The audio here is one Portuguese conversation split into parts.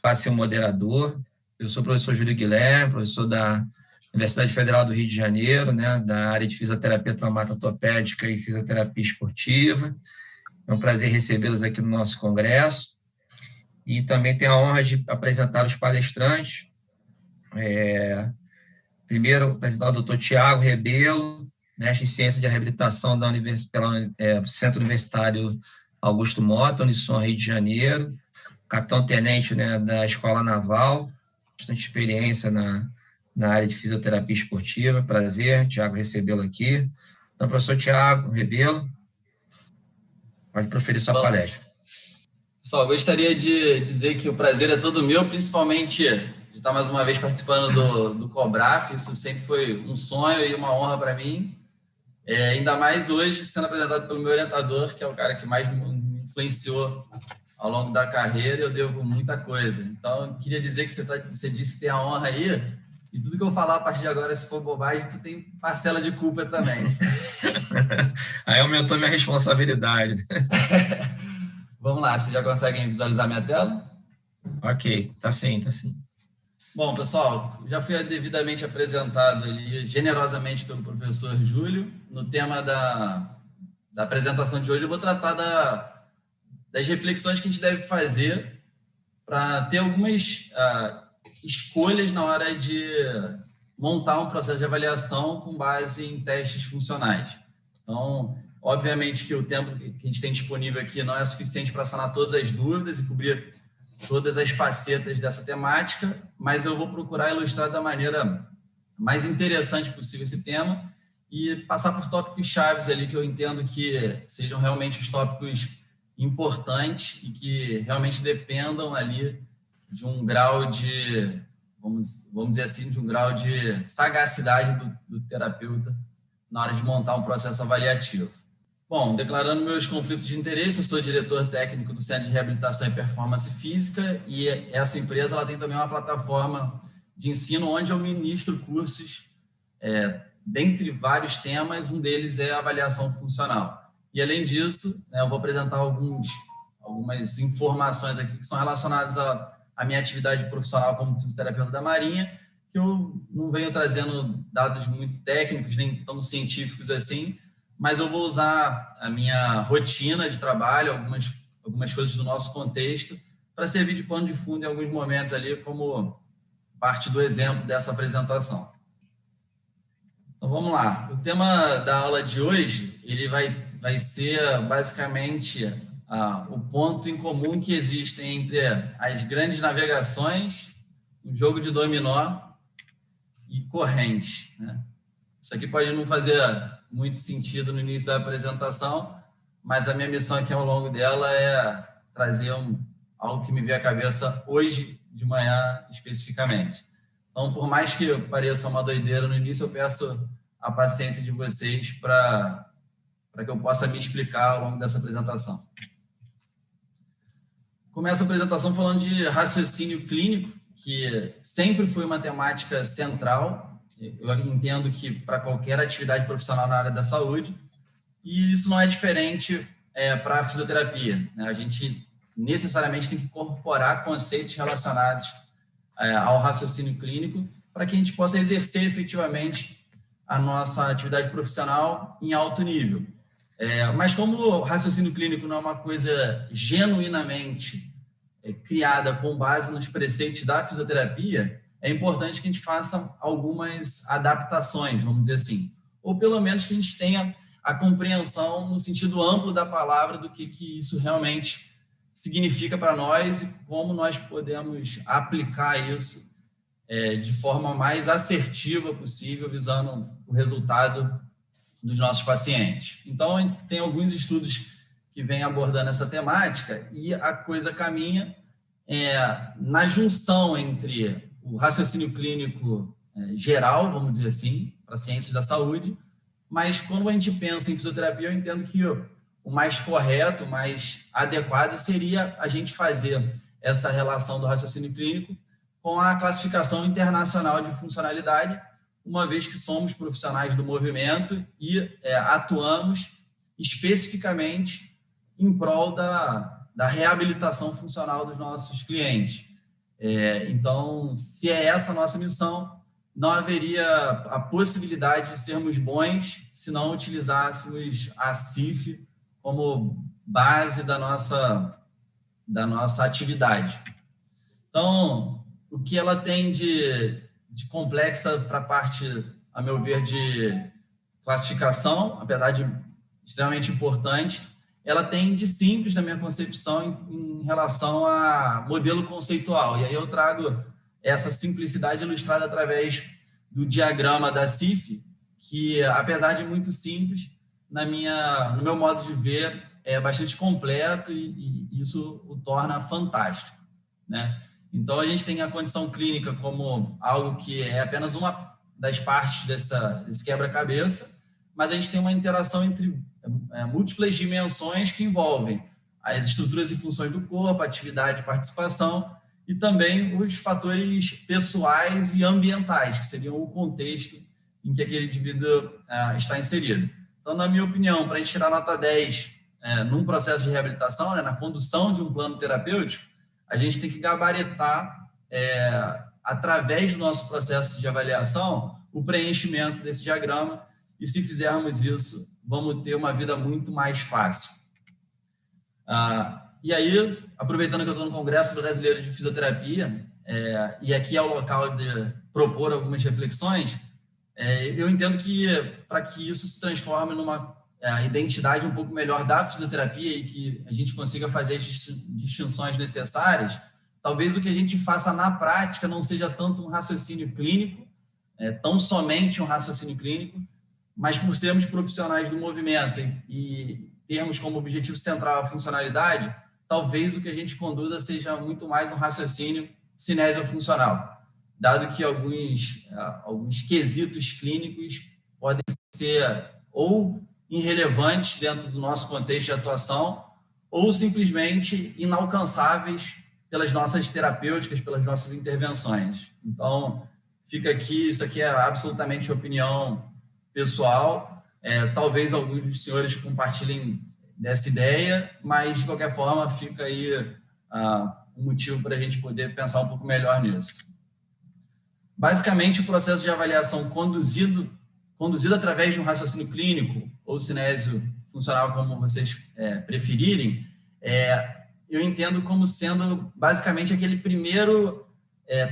Para ser um moderador. Eu sou o professor Júlio Guilherme, professor da Universidade Federal do Rio de Janeiro, né, da área de fisioterapia traumato-ortopédica e fisioterapia esportiva. É um prazer recebê-los aqui no nosso congresso. E também tenho a honra de apresentar os palestrantes. Primeiro, apresentar o Dr. Tiago Rebelo, mestre em Ciência de Reabilitação pelo Centro Universitário Augusto Mota, Unisson, Rio de Janeiro, capitão-tenente, né, da Escola Naval, bastante experiência na área de fisioterapia esportiva. Prazer, Tiago, recebê-lo aqui. Então, professor Tiago Rebelo, pode proferir sua palestra. Pessoal, gostaria de dizer que o prazer é todo meu, principalmente de estar mais uma vez participando do COBRAF. Isso sempre foi um sonho e uma honra para mim. Ainda mais hoje sendo apresentado pelo meu orientador, que é o cara que mais me influenciou ao longo da carreira. Eu devo muita coisa. Então, eu queria dizer que você disse que tem a honra aí, e tudo que eu falar a partir de agora, se for bobagem, tu tem parcela de culpa também. Aí aumentou minha responsabilidade. Vamos lá, vocês já conseguem visualizar minha tela? Ok, tá sim. Bom, pessoal, já fui devidamente apresentado ali generosamente pelo professor Júlio. No tema da apresentação de hoje, eu vou tratar das reflexões que a gente deve fazer para ter algumas escolhas na hora de montar um processo de avaliação com base em testes funcionais. Então, obviamente que o tempo que a gente tem disponível aqui não é suficiente para sanar todas as dúvidas e cobrir todas as facetas dessa temática, mas eu vou procurar ilustrar da maneira mais interessante possível esse tema e passar por tópicos chaves ali que eu entendo que sejam realmente os tópicos importantes e que realmente dependam ali de um grau de, vamos dizer assim, de um grau de sagacidade do terapeuta na hora de montar um processo avaliativo. Bom, declarando meus conflitos de interesse, eu sou diretor técnico do Centro de Reabilitação e Performance Física e essa empresa ela tem também uma plataforma de ensino onde eu ministro cursos, dentre vários temas, um deles é a avaliação funcional. E, além disso, né, eu vou apresentar algumas informações aqui que são relacionadas à minha atividade profissional como fisioterapeuta da Marinha, que eu não venho trazendo dados muito técnicos, nem tão científicos assim, mas eu vou usar a minha rotina de trabalho, algumas coisas do nosso contexto, para servir de pano de fundo em alguns momentos ali, como parte do exemplo dessa apresentação. Então, vamos lá. O tema da aula de hoje, ele vai ser basicamente o ponto em comum que existe entre as grandes navegações, um jogo de dominó e corrente, né? Isso aqui pode não fazer muito sentido no início da apresentação, mas a minha missão aqui ao longo dela é trazer algo que me veio à cabeça hoje de manhã especificamente. Então, por mais que pareça uma doideira no início, eu peço a paciência de vocês para que eu possa me explicar ao longo dessa apresentação. Começo a apresentação falando de raciocínio clínico, que sempre foi uma temática central. Eu entendo que para qualquer atividade profissional na área da saúde, e isso não é diferente para a fisioterapia, né? A gente necessariamente tem que incorporar conceitos relacionados ao raciocínio clínico para que a gente possa exercer efetivamente a nossa atividade profissional em alto nível. Mas como o raciocínio clínico não é uma coisa genuinamente criada com base nos preceitos da fisioterapia, é importante que a gente faça algumas adaptações, vamos dizer assim, ou pelo menos que a gente tenha a compreensão no sentido amplo da palavra do que isso realmente significa para nós e como nós podemos aplicar isso de forma mais assertiva possível, visando o resultado dos nossos pacientes. Então, tem alguns estudos que vêm abordando essa temática e a coisa caminha na junção entre o raciocínio clínico geral, vamos dizer assim, para ciências da saúde, mas quando a gente pensa em fisioterapia, eu entendo que o mais correto, o mais adequado seria a gente fazer essa relação do raciocínio clínico com a classificação internacional de funcionalidade, uma vez que somos profissionais do movimento e atuamos especificamente em prol da reabilitação funcional dos nossos clientes. Então, se é essa a nossa missão, não haveria a possibilidade de sermos bons se não utilizássemos a CIF como base da nossa atividade. Então, o que ela tem de complexa para a parte, a meu ver, de classificação, apesar de extremamente importante, ela tem de simples, na minha concepção, em relação a modelo conceitual. E aí eu trago essa simplicidade ilustrada através do diagrama da CIF, que, apesar de muito simples, no meu modo de ver, é bastante completo e isso o torna fantástico, né? Então, a gente tem a condição clínica como algo que é apenas uma das partes desse quebra-cabeça, mas a gente tem uma interação entre múltiplas dimensões que envolvem as estruturas e funções do corpo, atividade e participação, e também os fatores pessoais e ambientais, que seriam o contexto em que aquele indivíduo está inserido. Então, na minha opinião, para a gente tirar nota 10 num processo de reabilitação, na condução de um plano terapêutico, a gente tem que gabaritar, através do nosso processo de avaliação, o preenchimento desse diagrama, e se fizermos isso, vamos ter uma vida muito mais fácil. E aí, aproveitando que eu estou no Congresso Brasileiro de Fisioterapia, e aqui é o local de propor algumas reflexões, eu entendo que, para que isso se transforme numa identidade um pouco melhor da fisioterapia e que a gente consiga fazer as distinções necessárias, talvez o que a gente faça na prática não seja tanto um raciocínio clínico, tão somente um raciocínio clínico, mas por sermos profissionais do movimento e termos como objetivo central a funcionalidade, talvez o que a gente conduza seja muito mais um raciocínio cinesio-funcional, dado que alguns quesitos clínicos podem ser ou irrelevantes dentro do nosso contexto de atuação ou simplesmente inalcançáveis pelas nossas terapêuticas, pelas nossas intervenções. Então, fica aqui, isso aqui é absolutamente opinião pessoal, talvez alguns dos senhores compartilhem dessa ideia, mas, de qualquer forma, fica aí um motivo para a gente poder pensar um pouco melhor nisso. Basicamente, o processo de avaliação conduzido através de um raciocínio clínico ou cinésio funcional, como vocês preferirem, eu entendo como sendo basicamente aquele primeiro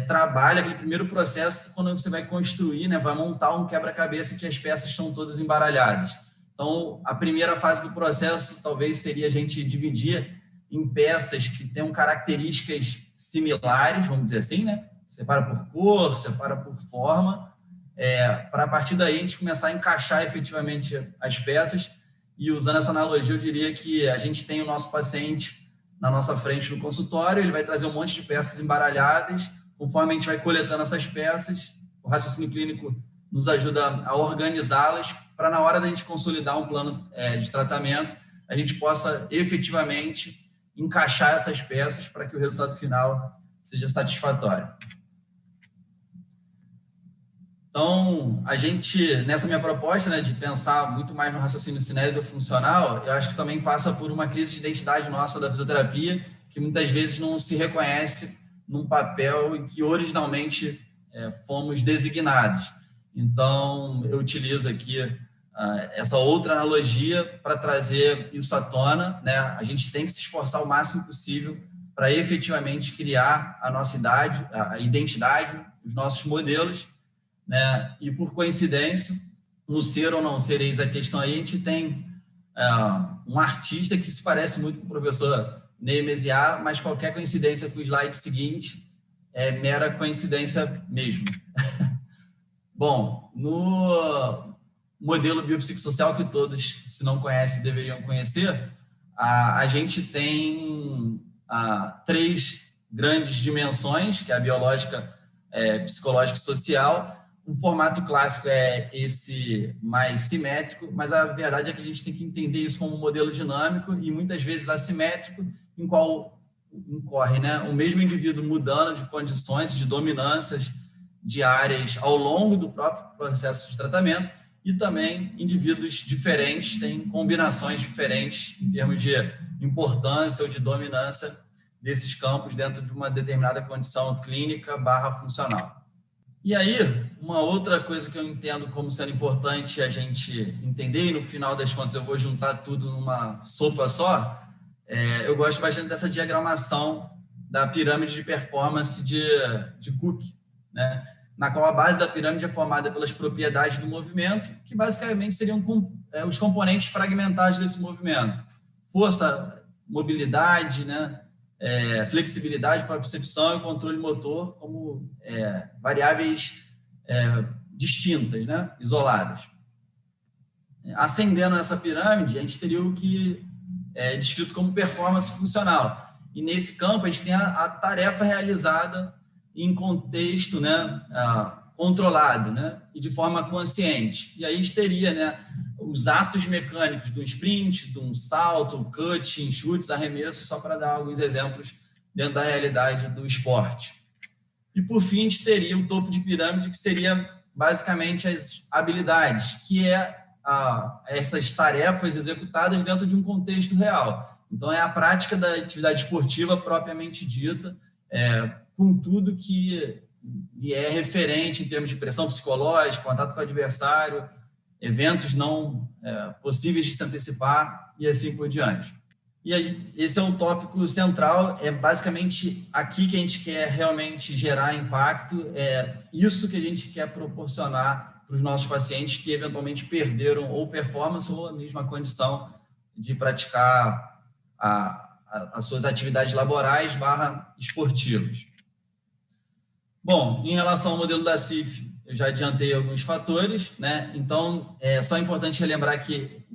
trabalho, aquele primeiro processo quando você vai construir, vai montar um quebra-cabeça que as peças estão todas embaralhadas. Então, a primeira fase do processo talvez seria a gente dividir em peças que tenham características similares, vamos dizer assim, separa por cor, separa por forma, para a partir daí a gente começar a encaixar efetivamente as peças. E usando essa analogia, eu diria que a gente tem o nosso paciente na nossa frente no consultório, ele vai trazer um monte de peças embaralhadas, conforme a gente vai coletando essas peças, o raciocínio clínico nos ajuda a organizá-las para, na hora da gente consolidar um plano de tratamento, a gente possa efetivamente encaixar essas peças para que o resultado final seja satisfatório. Então, a gente, nessa minha proposta, de pensar muito mais no raciocínio cinésio-funcional, eu acho que também passa por uma crise de identidade nossa da fisioterapia, que muitas vezes não se reconhece num papel em que originalmente fomos designados. Então, eu utilizo aqui essa outra analogia para trazer isso à tona. A gente tem que se esforçar o máximo possível para efetivamente criar a nossa a identidade, os nossos modelos, e, por coincidência, no ser ou não ser, eis a questão aí, a gente tem um artista que se parece muito com o professor Ney Mesiar, mas qualquer coincidência com o slide seguinte é mera coincidência mesmo. Bom, no modelo biopsicossocial, que todos, se não conhecem, deveriam conhecer, a gente tem 3 grandes dimensões, que é a biológica, psicológica e social. O formato clássico é esse mais simétrico, mas a verdade é que a gente tem que entender isso como um modelo dinâmico e muitas vezes assimétrico, em qual incorre o mesmo indivíduo mudando de condições, de dominâncias diárias ao longo do próprio processo de tratamento, e também indivíduos diferentes têm combinações diferentes em termos de importância ou de dominância desses campos dentro de uma determinada condição clínica / funcional. E aí, uma outra coisa que eu entendo como sendo importante a gente entender, e no final das contas eu vou juntar tudo numa sopa só, eu gosto bastante dessa diagramação da pirâmide de performance de Cook, né? Na qual a base da pirâmide é formada pelas propriedades do movimento, que basicamente seriam os componentes fragmentados desse movimento. Força, mobilidade, né? Flexibilidade, propriocepção e controle motor como variáveis distintas, né? Isoladas. Ascendendo essa pirâmide, a gente teria o que é descrito como performance funcional. E nesse campo, a gente tem a tarefa realizada em contexto, né, controlado, né, e de forma consciente. E aí a gente teria, né, os atos mecânicos do sprint, de um salto, cutting, chutes, arremessos, só para dar alguns exemplos dentro da realidade do esporte. E, por fim, a gente teria o topo de pirâmide, que seria basicamente as habilidades, que essas tarefas executadas dentro de um contexto real. Então, é a prática da atividade esportiva propriamente dita, com tudo que é referente em termos de pressão psicológica, contato com o adversário, eventos não possíveis de se antecipar e assim por diante. E esse é um tópico central, é basicamente aqui que a gente quer realmente gerar impacto, é isso que a gente quer proporcionar para os nossos pacientes que eventualmente perderam ou performance ou a mesma condição de praticar as suas atividades laborais / esportivas. Bom, em relação ao modelo da CIF, eu já adiantei alguns fatores, né? Então, é só importante relembrar que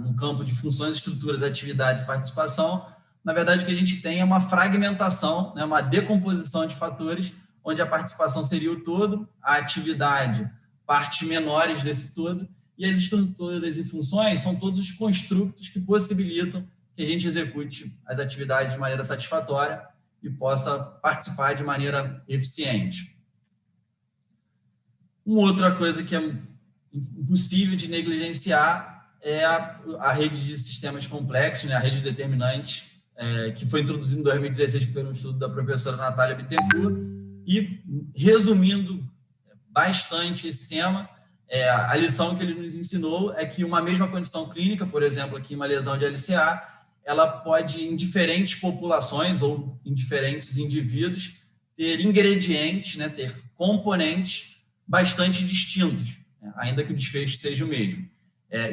no campo de funções, estruturas, atividades e participação, na verdade, o que a gente tem é uma fragmentação, né? Uma decomposição de fatores, onde a participação seria o todo, a atividade, partes menores desse todo, e as estruturas e funções são todos os construtos que possibilitam que a gente execute as atividades de maneira satisfatória e possa participar de maneira eficiente. Uma outra coisa que é impossível de negligenciar é a rede de sistemas complexos, né, a rede de determinantes, que foi introduzida em 2016 pelo estudo da professora Natália Bittencourt. E, resumindo bastante esse tema, a lição que ele nos ensinou é que uma mesma condição clínica, por exemplo, aqui uma lesão de LCA, ela pode, em diferentes populações ou em diferentes indivíduos, ter ingredientes, né, ter componentes bastante distintos, né, ainda que o desfecho seja o mesmo.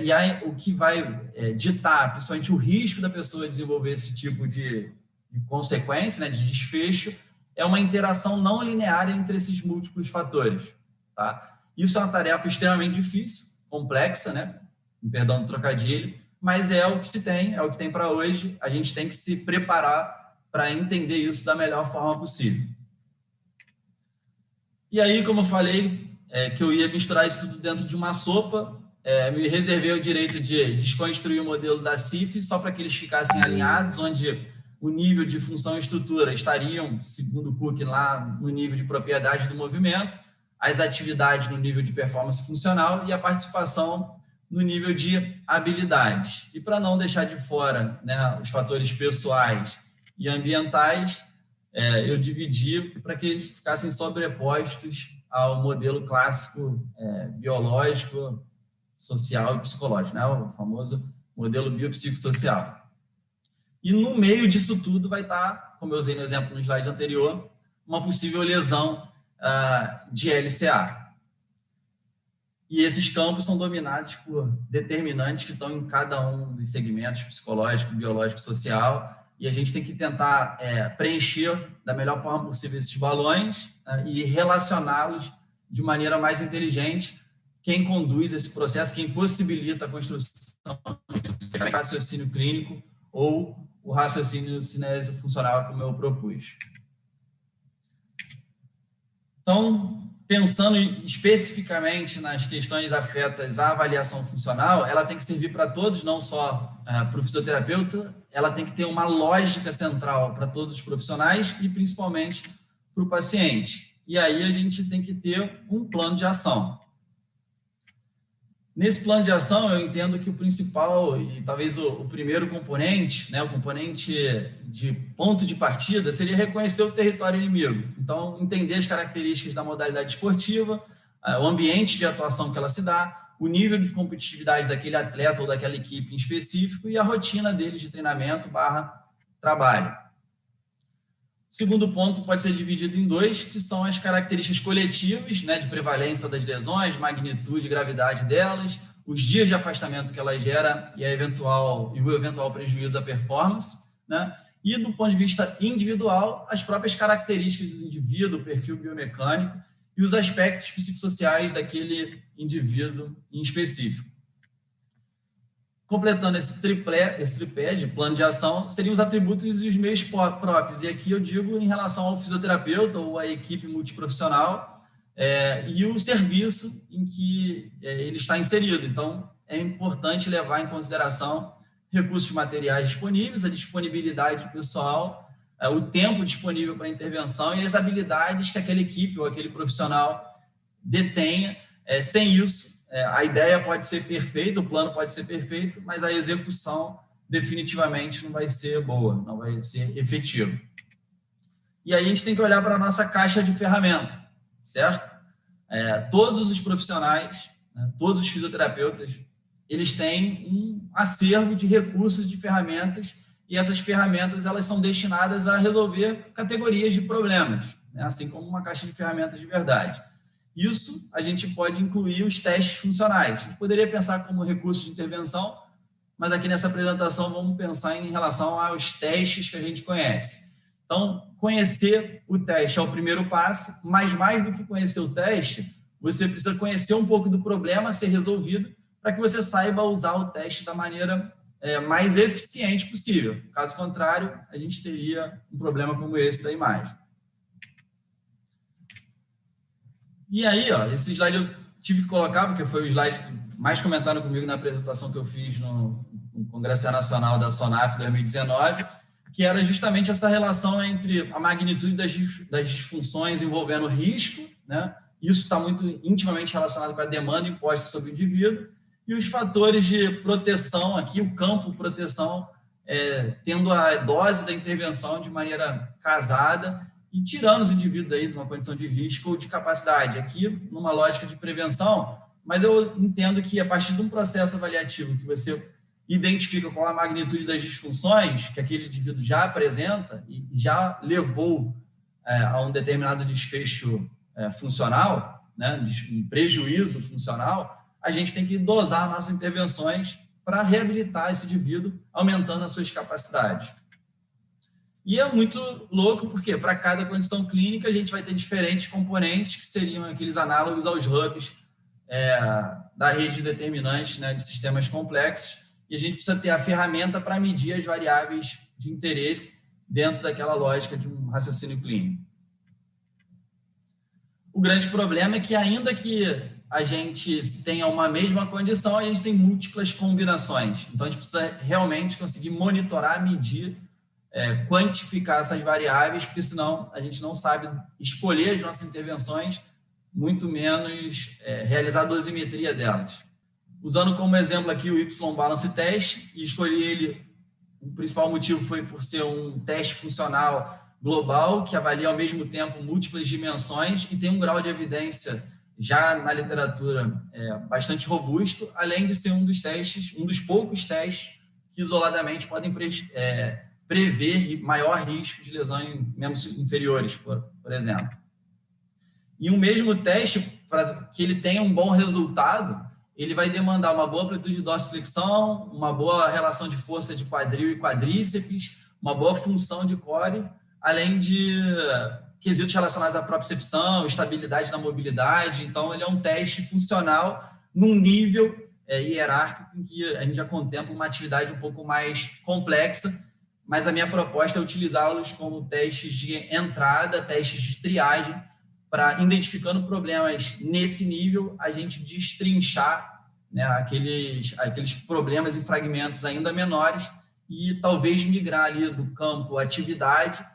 E aí, o que vai ditar, principalmente, o risco da pessoa desenvolver esse tipo de consequência, né, de desfecho, é uma interação não linear entre esses múltiplos fatores. Tá? Isso é uma tarefa extremamente difícil, complexa, né, com perdão do trocadilho, mas é o que se tem, é o que tem para hoje. A gente tem que se preparar para entender isso da melhor forma possível. E aí, como eu falei, que eu ia misturar isso tudo dentro de uma sopa, me reservei o direito de desconstruir o modelo da CIF só para que eles ficassem alinhados, onde o nível de função e estrutura estariam, segundo Cook, lá no nível de propriedade do movimento, as atividades no nível de performance funcional e a participação no nível de habilidades. E para não deixar de fora, né, os fatores pessoais e ambientais, eu dividi para que eles ficassem sobrepostos ao modelo clássico biológico, social e psicológico, né, o famoso modelo biopsicossocial. E no meio disso tudo vai estar, como eu usei no exemplo no slide anterior, uma possível lesão de LCA. E esses campos são dominados por determinantes que estão em cada um dos segmentos psicológico, biológico, social, e a gente tem que tentar preencher da melhor forma possível esses balões e relacioná-los de maneira mais inteligente. Quem conduz esse processo, quem possibilita a construção do raciocínio clínico ou o raciocínio cinésio-funcional, como eu propus. Então, pensando especificamente nas questões afetas à avaliação funcional, ela tem que servir para todos, não só para o fisioterapeuta, ela tem que ter uma lógica central para todos os profissionais e principalmente para o paciente. E aí a gente tem que ter um plano de ação. Nesse plano de ação, eu entendo que o principal e talvez o primeiro componente, né, o componente de ponto de partida, seria reconhecer o território inimigo. Então, entender as características da modalidade esportiva, o ambiente de atuação que ela se dá, o nível de competitividade daquele atleta ou daquela equipe em específico e a rotina deles de treinamento / trabalho. O segundo ponto pode ser dividido em dois, que são as características coletivas, né, de prevalência das lesões, magnitude e gravidade delas, os dias de afastamento que ela gera e o eventual prejuízo à performance, né? E do ponto de vista individual, as próprias características do indivíduo, o perfil biomecânico e os aspectos psicossociais daquele indivíduo em específico. Completando esse tripé de plano de ação, seriam os atributos e os meios próprios. E aqui eu digo em relação ao fisioterapeuta ou à equipe multiprofissional e o serviço em que ele está inserido. Então, é importante levar em consideração recursos materiais disponíveis, a disponibilidade pessoal, o tempo disponível para intervenção e as habilidades que aquela equipe ou aquele profissional detenha. Sem isso, a ideia pode ser perfeita, o plano pode ser perfeito, mas a execução definitivamente não vai ser boa, não vai ser efetiva. E aí a gente tem que olhar para a nossa caixa de ferramenta, certo? Todos os profissionais, né, todos os fisioterapeutas, eles têm um acervo de recursos, de ferramentas, e essas ferramentas elas são destinadas a resolver categorias de problemas, né, assim como uma caixa de ferramentas de verdade. Isso a gente pode incluir os testes funcionais. A gente poderia pensar como recurso de intervenção, mas aqui nessa apresentação vamos pensar em relação aos testes que a gente conhece. Então, conhecer o teste é o primeiro passo, mas mais do que conhecer o teste, você precisa conhecer um pouco do problema a ser resolvido para que você saiba usar o teste da maneira mais eficiente possível. Caso contrário, a gente teria um problema como esse da imagem. E aí, esse slide eu tive que colocar, porque foi o slide mais comentado comigo na apresentação que eu fiz no Congresso Internacional da SONAF 2019, que era justamente essa relação entre a magnitude das disfunções envolvendo risco, né? Isso está muito intimamente relacionado com a demanda imposta sobre o indivíduo, e os fatores de proteção aqui, o campo de proteção, tendo a dose da intervenção de maneira casada, e tirando os indivíduos aí de uma condição de risco ou de capacidade, aqui numa lógica de prevenção, mas eu entendo que a partir de um processo avaliativo que você identifica qual a magnitude das disfunções que aquele indivíduo já apresenta e já levou a um determinado desfecho funcional, né, um prejuízo funcional, a gente tem que dosar nossas intervenções para reabilitar esse indivíduo, aumentando as suas capacidades. E é muito louco, porque para cada condição clínica a gente vai ter diferentes componentes que seriam aqueles análogos aos hubs da rede de determinantes, né, de sistemas complexos, e a gente precisa ter a ferramenta para medir as variáveis de interesse dentro daquela lógica de um raciocínio clínico. O grande problema é que, ainda que a gente tenha uma mesma condição, a gente tem múltiplas combinações. Então, a gente precisa realmente conseguir monitorar, medir, quantificar essas variáveis, porque senão a gente não sabe escolher as nossas intervenções, muito menos realizar a dosimetria delas. Usando como exemplo aqui o Y-Balance Test, e escolhi ele, o principal motivo foi por ser um teste funcional global, que avalia ao mesmo tempo múltiplas dimensões e tem um grau de evidência já na literatura bastante robusto, além de ser um dos poucos testes que isoladamente podem prever maior risco de lesão em membros inferiores, por exemplo. E o mesmo teste, para que ele tenha um bom resultado, ele vai demandar uma boa amplitude de dorsiflexão, uma boa relação de força de quadril e quadríceps, uma boa função de core, além de quesitos relacionados à propriocepção, estabilidade na mobilidade. Então, ele é um teste funcional num nível hierárquico em que a gente já contempla uma atividade um pouco mais complexa, mas a minha proposta é utilizá-los como testes de entrada, testes de triagem, para, identificando problemas nesse nível, a gente destrinchar, né, aqueles problemas e fragmentos ainda menores e talvez migrar ali do campo atividade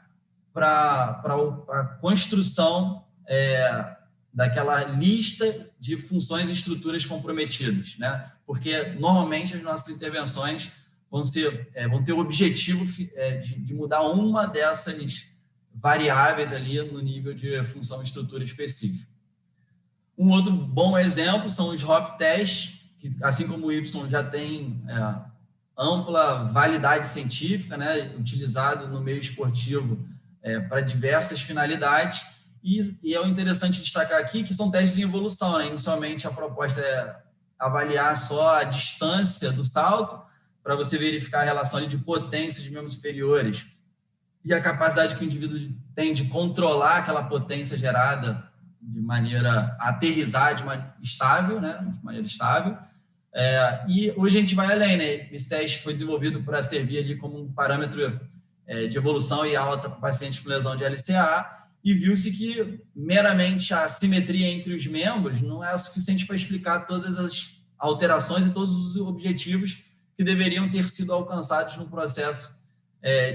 para a construção daquela lista de funções e estruturas comprometidas, né? Porque, normalmente, as nossas intervenções vão ter o objetivo de mudar uma dessas variáveis ali no nível de função e estrutura específica. Um outro bom exemplo são os hop tests, que, assim como o Y, já tem ampla validade científica, né, utilizado no meio esportivo para diversas finalidades. E é interessante destacar aqui que são testes em evolução, né? Inicialmente, a proposta é avaliar só a distância do salto, para você verificar a relação ali de potência de membros inferiores e a capacidade que o indivíduo tem de controlar aquela potência gerada de maneira a aterrissar de maneira estável, né? De maneira estável. E hoje a gente vai além, né? Esse teste foi desenvolvido para servir ali como um parâmetro de evolução e alta para pacientes com lesão de LCA, e viu-se que meramente a assimetria entre os membros não é o suficiente para explicar todas as alterações e todos os objetivos que deveriam ter sido alcançados no processo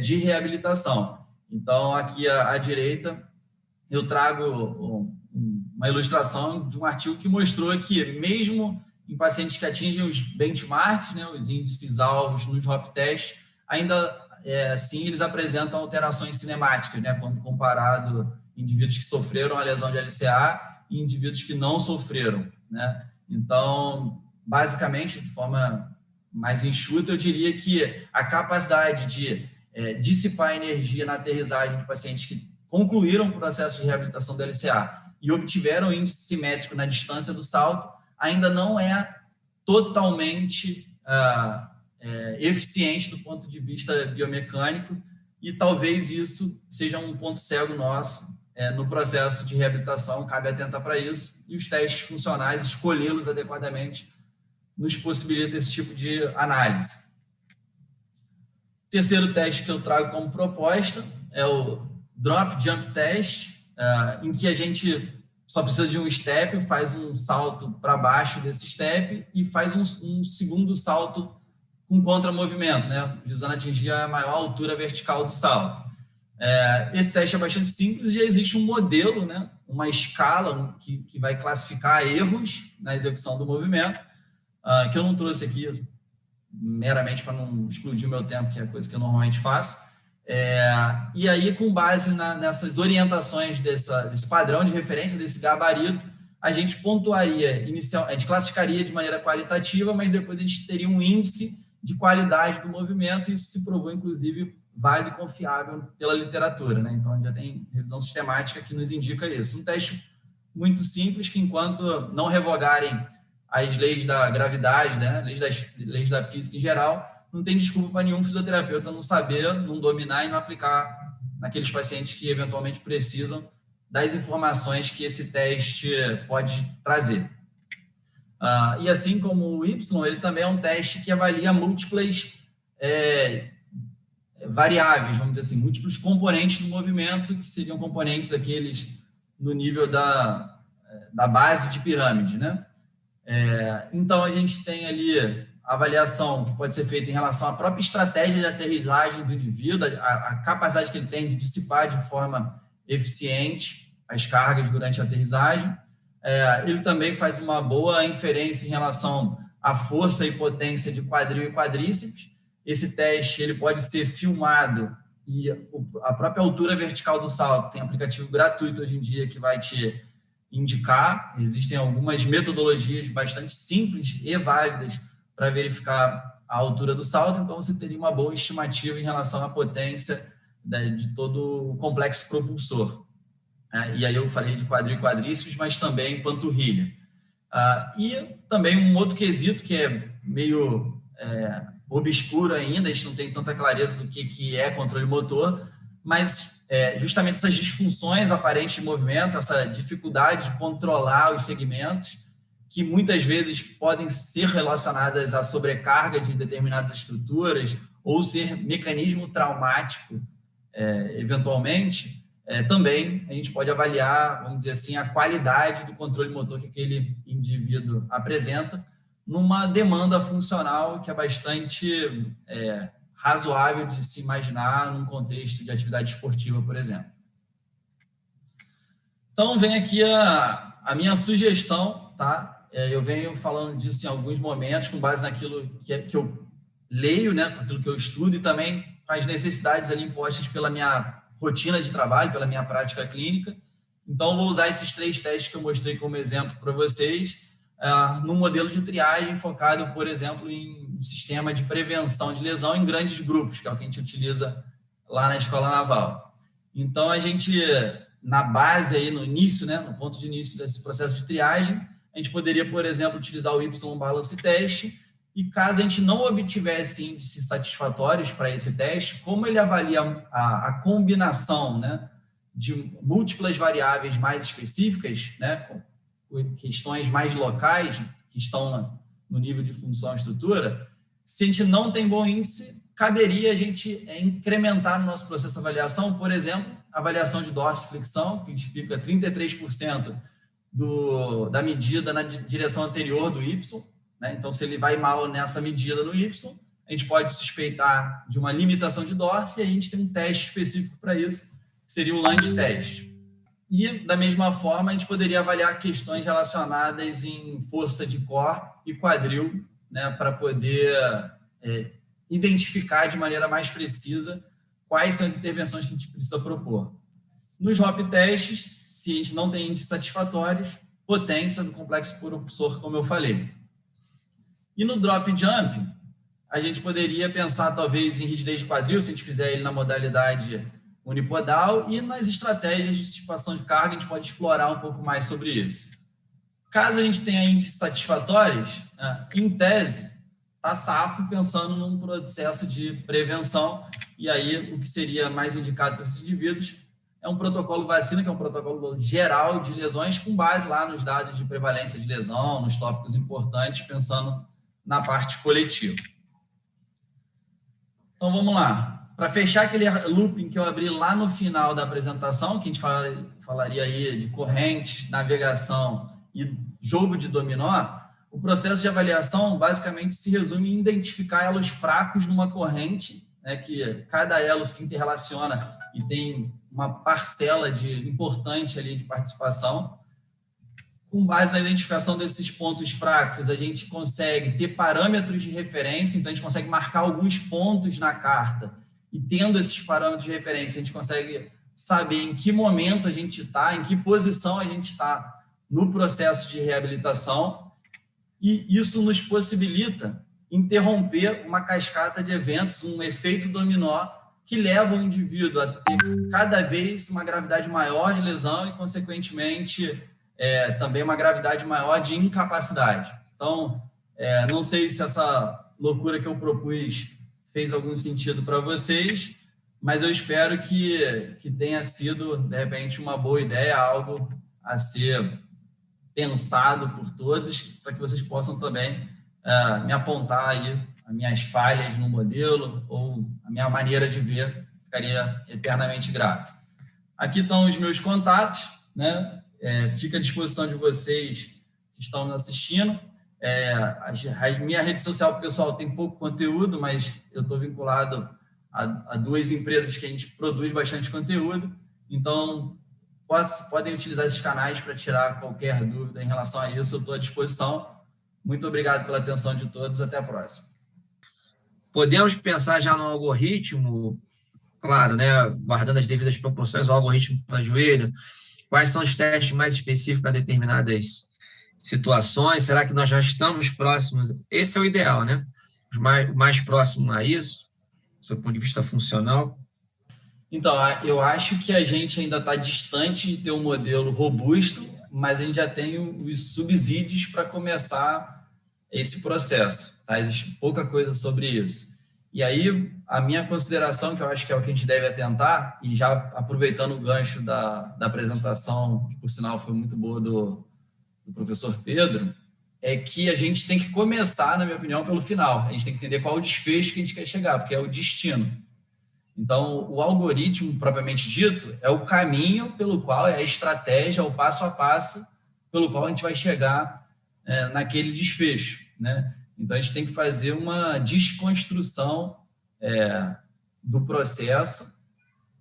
de reabilitação. Então, aqui à direita, eu trago uma ilustração de um artigo que mostrou que, mesmo em pacientes que atingem os benchmarks, né, os índices alvos nos hop tests, ainda sim eles apresentam alterações cinemáticas, né, quando comparado indivíduos que sofreram a lesão de LCA e indivíduos que não sofreram, né? Então, basicamente, de forma mais enxuta, eu diria que a capacidade de dissipar energia na aterrissagem de pacientes que concluíram o processo de reabilitação da LCA e obtiveram índice simétrico na distância do salto ainda não é totalmente eficiente do ponto de vista biomecânico, e talvez isso seja um ponto cego nosso no processo de reabilitação. Cabe atentar para isso, e os testes funcionais, escolhê-los adequadamente, nos possibilita esse tipo de análise. O terceiro teste que eu trago como proposta é o Drop Jump Test, em que a gente só precisa de um step, faz um salto para baixo desse step e faz um segundo salto com contramovimento, né, visando atingir a maior altura vertical do salto. Esse teste é bastante simples e já existe um modelo, né, uma escala que vai classificar erros na execução do movimento, que eu não trouxe aqui meramente para não explodir o meu tempo, que é a coisa que eu normalmente faço. E aí, com base nessas orientações desse padrão de referência, desse gabarito, a gente pontuaria, a gente classificaria de maneira qualitativa, mas depois a gente teria um índice de qualidade do movimento, e isso se provou, inclusive, válido e confiável pela literatura, né? Então, a gente já tem revisão sistemática que nos indica isso. Um teste muito simples, que enquanto não revogarem as leis da gravidade, né, leis da física em geral, não tem desculpa para nenhum fisioterapeuta não saber, não dominar e não aplicar naqueles pacientes que eventualmente precisam das informações que esse teste pode trazer. E assim como o Y, ele também é um teste que avalia múltiplas variáveis, vamos dizer assim, múltiplos componentes do movimento, que seriam componentes aqueles no nível da base de pirâmide, né? Então, a gente tem ali a avaliação que pode ser feita em relação à própria estratégia de aterrissagem do indivíduo, a capacidade que ele tem de dissipar de forma eficiente as cargas durante a aterrissagem. Ele também faz uma boa inferência em relação à força e potência de quadril e quadríceps. Esse teste ele pode ser filmado, e a própria altura vertical do salto, tem aplicativo gratuito hoje em dia que vai te indicar. Existem algumas metodologias bastante simples e válidas para verificar a altura do salto, então você teria uma boa estimativa em relação à potência de todo o complexo propulsor. E aí eu falei de quadril e quadríceps, mas também panturrilha. E também um outro quesito que é meio obscuro ainda, a gente não tem tanta clareza do que é controle motor, mas justamente essas disfunções aparentes de movimento, essa dificuldade de controlar os segmentos, que muitas vezes podem ser relacionadas à sobrecarga de determinadas estruturas ou ser mecanismo traumático, eventualmente, também a gente pode avaliar, vamos dizer assim, a qualidade do controle motor que aquele indivíduo apresenta numa demanda funcional que é bastante razoável de se imaginar num contexto de atividade esportiva, por exemplo. Então, vem aqui a minha sugestão, tá? Eu venho falando disso em alguns momentos, com base naquilo que eu leio, né? Com aquilo que eu estudo e também com as necessidades ali impostas pela minha rotina de trabalho, pela minha prática clínica. Então, vou usar esses 3 testes que eu mostrei como exemplo para vocês, num modelo de triagem focado, por exemplo, em um sistema de prevenção de lesão em grandes grupos, que é o que a gente utiliza lá na Escola Naval. Então, a gente, na base, aí, no início, né, no ponto de início desse processo de triagem, a gente poderia, por exemplo, utilizar o Y-Balance Test, e caso a gente não obtivesse índices satisfatórios para esse teste, como ele avalia a combinação, né, de múltiplas variáveis mais específicas, né, com questões mais locais, que estão no nível de função e estrutura, se a gente não tem bom índice, caberia a gente incrementar no nosso processo de avaliação, por exemplo, a avaliação de dorsiflexão, que explica 33% da medida na direção anterior do Y, né? Então, se ele vai mal nessa medida no Y, a gente pode suspeitar de uma limitação de dorso e aí a gente tem um teste específico para isso, que seria o Lange Test. E, da mesma forma, a gente poderia avaliar questões relacionadas em força de core e quadril, né, para poder identificar de maneira mais precisa quais são as intervenções que a gente precisa propor. Nos HOP testes, se a gente não tem índices satisfatórios, potência do complexo propulsor, como eu falei. E no drop jump, a gente poderia pensar talvez em rigidez de quadril, se a gente fizer ele na modalidade unipodal, e nas estratégias de dissipação de carga, a gente pode explorar um pouco mais sobre isso. Caso a gente tenha índices satisfatórios, em tese, está safo pensando num processo de prevenção, e aí o que seria mais indicado para esses indivíduos é um protocolo vacina, que é um protocolo geral de lesões, com base lá nos dados de prevalência de lesão, nos tópicos importantes, pensando na parte coletiva. Então, vamos lá. Para fechar aquele looping que eu abri lá no final da apresentação, que a gente falaria aí de corrente, navegação e jogo de dominó, o processo de avaliação basicamente se resume em identificar elos fracos numa corrente, né, que cada elo se interrelaciona e tem uma parcela importante ali de participação. Com base na identificação desses pontos fracos, a gente consegue ter parâmetros de referência, então a gente consegue marcar alguns pontos na carta, e tendo esses parâmetros de referência, a gente consegue saber em que momento a gente está, em que posição a gente está no processo de reabilitação, e isso nos possibilita interromper uma cascata de eventos, um efeito dominó, que leva o indivíduo a ter cada vez uma gravidade maior de lesão e, consequentemente, também uma gravidade maior de incapacidade. Então, não sei se essa loucura que eu propus fez algum sentido para vocês, mas eu espero que tenha sido, de repente, uma boa ideia, algo a ser pensado por todos, para que vocês possam também me apontar aí as minhas falhas no modelo ou a minha maneira de ver. Ficaria eternamente grato. Aqui estão os meus contatos, né? Fica à disposição de vocês que estão nos assistindo. A minha rede social pessoal tem pouco conteúdo, mas eu estou vinculado a 2 empresas que a gente produz bastante conteúdo, então podem utilizar esses canais para tirar qualquer dúvida em relação a isso. Eu estou à disposição. Muito obrigado pela atenção de todos. Até a próxima. Podemos pensar já no algoritmo, claro, né, guardando as devidas proporções, o algoritmo para joelho. Quais são os testes mais específicos para determinadas situações? Será que nós já estamos próximos? Esse é o ideal, né? O mais próximo a isso, do seu ponto de vista funcional. Então, eu acho que a gente ainda está distante de ter um modelo robusto, mas a gente já tem os subsídios para começar esse processo. Tá? Existe pouca coisa sobre isso. E aí, a minha consideração, que eu acho que é o que a gente deve atentar, e já aproveitando o gancho da apresentação, que por sinal foi muito boa do professor Pedro, é que a gente tem que começar, na minha opinião, pelo final. A gente tem que entender qual é o desfecho que a gente quer chegar, porque é o destino. Então, o algoritmo, propriamente dito, é o caminho pelo qual, é a estratégia, o passo a passo, pelo qual a gente vai chegar naquele desfecho, né? Então, a gente tem que fazer uma desconstrução do processo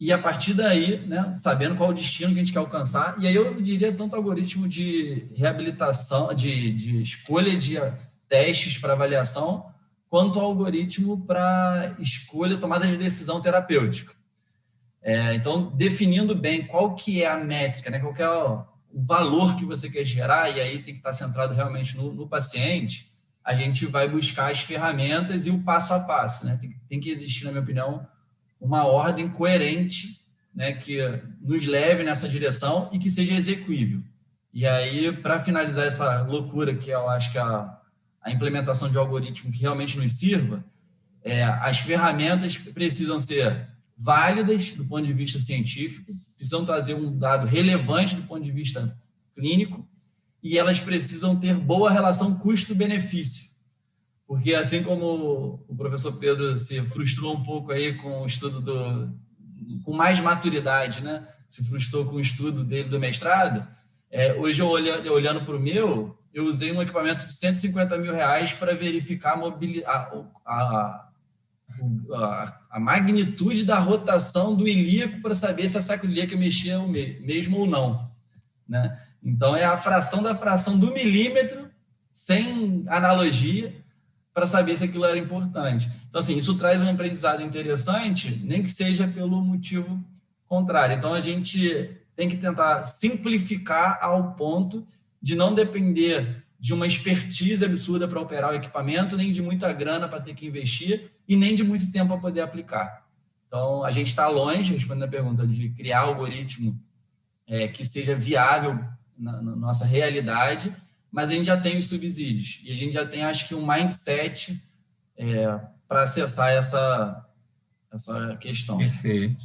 e a partir daí, né, sabendo qual o destino que a gente quer alcançar, e aí eu diria tanto algoritmo de reabilitação, de escolha de testes para avaliação, quanto algoritmo para escolha, tomada de decisão terapêutica. Então, definindo bem qual que é a métrica, né, qual que é o valor que você quer gerar, e aí tem que estar centrado realmente no paciente, a gente vai buscar as ferramentas e o passo a passo, né? Tem que existir, na minha opinião, uma ordem coerente, né, que nos leve nessa direção e que seja execuível. E aí, para finalizar essa loucura, que eu acho que a implementação de algoritmo que realmente nos sirva, as ferramentas precisam ser válidas do ponto de vista científico, precisam trazer um dado relevante do ponto de vista clínico, e elas precisam ter boa relação custo-benefício. Porque, assim como o professor Pedro se frustrou um pouco aí com o estudo com mais maturidade, né? Se frustrou com o estudo dele do mestrado, hoje, olhando para o meu, eu usei um equipamento de R$150 mil para verificar a magnitude da rotação do ilíaco para saber se a sacroiliaca mexia mesmo ou não, né? Então, é a fração da fração do milímetro, sem analogia, para saber se aquilo era importante. Então, assim, isso traz um aprendizado interessante, nem que seja pelo motivo contrário. Então, a gente tem que tentar simplificar ao ponto de não depender de uma expertise absurda para operar o equipamento, nem de muita grana para ter que investir e nem de muito tempo para poder aplicar. Então, a gente está longe, respondendo a pergunta, de criar algoritmo que seja viável na nossa realidade, mas a gente já tem os subsídios e a gente já tem, acho que, um mindset para acessar essa questão. Perfeito.